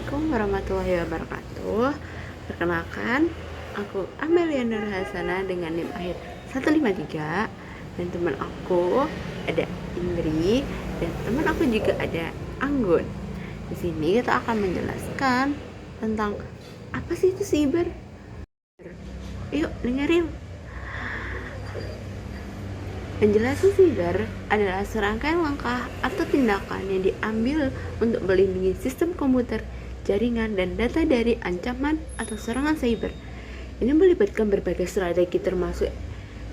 Assalamualaikum warahmatullahi wabarakatuh. Perkenalkan, aku Amelia Nur Hasana dengan NIM akhir 153. Dan teman aku ada Indri, dan teman aku juga ada Anggun. Di sini kita akan menjelaskan tentang apa sih itu siber. Yuk dengerin. Penjelasan siber adalah serangkaian langkah atau tindakan yang diambil untuk melindungi sistem komputer, jaringan, dan data dari ancaman atau serangan cyber. Ini melibatkan berbagai strategi termasuk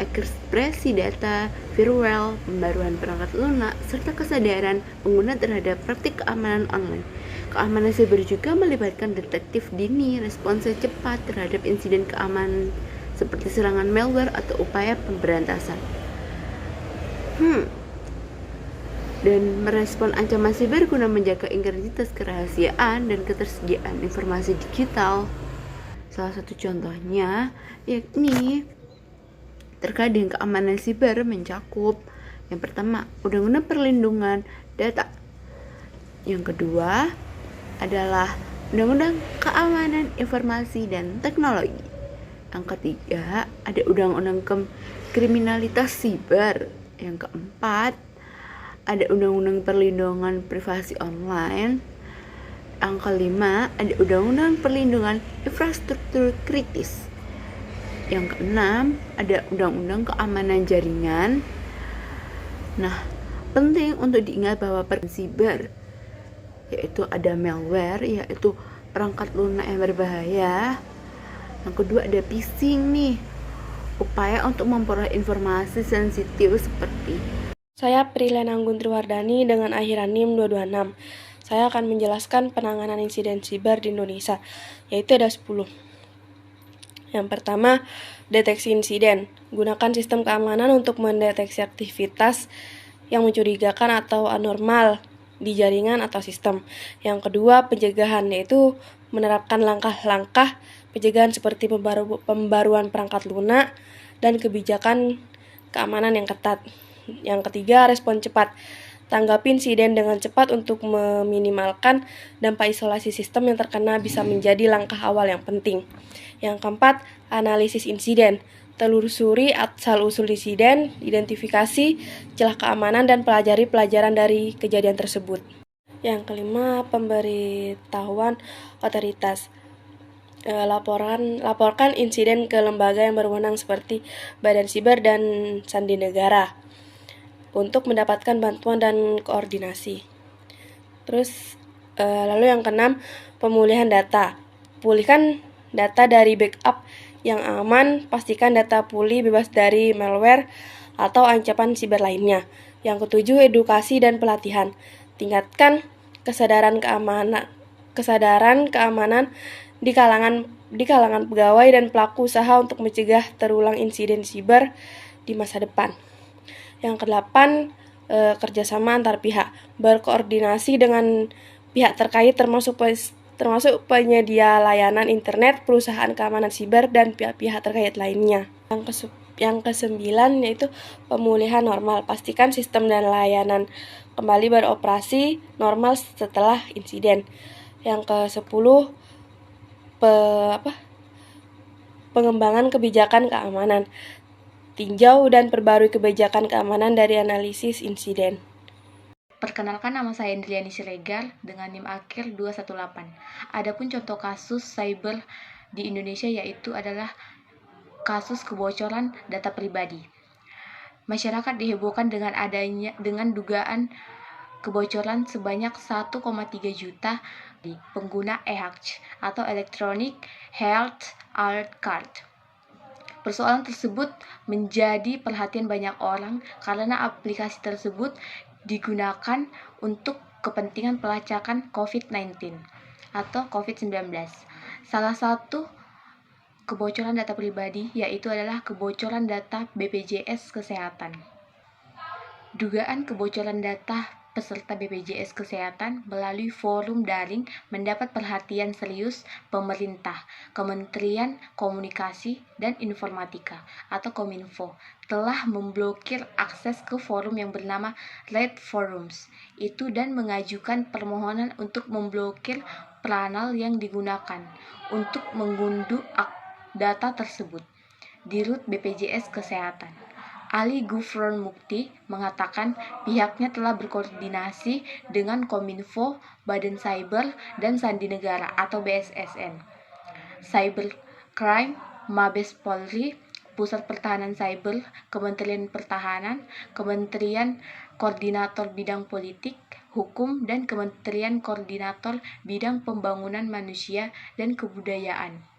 ekspresi data, firewall, pembaruan perangkat lunak, serta kesadaran pengguna terhadap praktik keamanan online. Keamanan cyber juga melibatkan detektif dini, respons cepat terhadap insiden keamanan seperti serangan malware atau upaya pemberantasan. Dan merespon ancaman siber guna menjaga integritas, kerahasiaan, dan ketersediaan informasi digital. Salah satu contohnya yakni terkait dengan keamanan siber mencakup yang pertama, Undang-Undang Perlindungan Data. Yang kedua adalah Undang-Undang Keamanan Informasi dan Teknologi. Yang ketiga ada Undang-Undang Kriminalitas Siber. Yang keempat ada Undang-Undang Perlindungan Privasi Online. Yang kelima ada Undang-Undang Perlindungan Infrastruktur Kritis. Yang keenam ada Undang-Undang Keamanan Jaringan. Nah, penting untuk diingat bahwa siber yaitu ada malware, yaitu perangkat lunak yang berbahaya. Yang kedua ada phishing nih, upaya untuk memperoleh informasi sensitif seperti. Saya Prilena Anggun Triwardani dengan akhiran NIM 226. Saya akan menjelaskan penanganan insiden siber di Indonesia, yaitu ada 10. Yang pertama, deteksi insiden. Gunakan sistem keamanan untuk mendeteksi aktivitas yang mencurigakan atau anormal di jaringan atau sistem. Yang kedua, pencegahan, yaitu menerapkan langkah-langkah pencegahan seperti pembaruan perangkat lunak dan kebijakan keamanan yang ketat. Yang ketiga, respon cepat. Tanggapi insiden dengan cepat untuk meminimalkan dampak isolasi sistem yang terkena bisa menjadi langkah awal yang penting. Yang keempat, analisis insiden. Telusuri asal-usul insiden, identifikasi celah keamanan, dan pelajari pelajaran dari kejadian tersebut. Yang kelima, pemberitahuan otoritas. Laporkan insiden ke lembaga yang berwenang seperti Badan Siber dan Sandi Negara untuk mendapatkan bantuan dan koordinasi. Terus lalu yang keenam, pemulihan data. Pulihkan data dari backup yang aman, pastikan data pulih bebas dari malware atau ancaman siber lainnya. Yang ketujuh, edukasi dan pelatihan. Tingkatkan kesadaran keamanan di kalangan pegawai dan pelaku usaha untuk mencegah terulang insiden siber di masa depan. Yang kedelapan, kerjasama antar pihak. Berkoordinasi dengan pihak terkait termasuk penyedia layanan internet, perusahaan keamanan siber, dan pihak-pihak terkait lainnya. Yang kesembilan yaitu pemulihan normal. Pastikan sistem dan layanan kembali beroperasi normal setelah insiden. Yang ke-10, pengembangan kebijakan keamanan. Tinjau dan perbarui kebijakan keamanan dari analisis insiden. Perkenalkan, nama saya Indriani Siregar dengan NIM akhir 218. Adapun contoh kasus cyber di Indonesia yaitu adalah kasus kebocoran data pribadi. Masyarakat dihebohkan dengan dugaan kebocoran sebanyak 1,3 juta di pengguna EHC atau Electronic Health Alert Card. Persoalan tersebut menjadi perhatian banyak orang karena aplikasi tersebut digunakan untuk kepentingan pelacakan COVID-19 atau COVID-19. Salah satu kebocoran data pribadi yaitu adalah kebocoran data BPJS Kesehatan. Dugaan kebocoran data peserta BPJS Kesehatan melalui forum daring mendapat perhatian serius pemerintah. Kementerian Komunikasi dan Informatika atau Kominfo telah memblokir akses ke forum yang bernama Red Forums itu dan mengajukan permohonan untuk memblokir peranal yang digunakan untuk mengunduh data tersebut. Dirut BPJS Kesehatan, Ali Gufron Mukti, mengatakan pihaknya telah berkoordinasi dengan Kominfo, Badan Cyber, dan Sandi Negara atau BSSN, Cybercrime, Mabes Polri, Pusat Pertahanan Cyber, Kementerian Pertahanan, Kementerian Koordinator Bidang Politik, Hukum, dan Kementerian Koordinator Bidang Pembangunan Manusia dan Kebudayaan.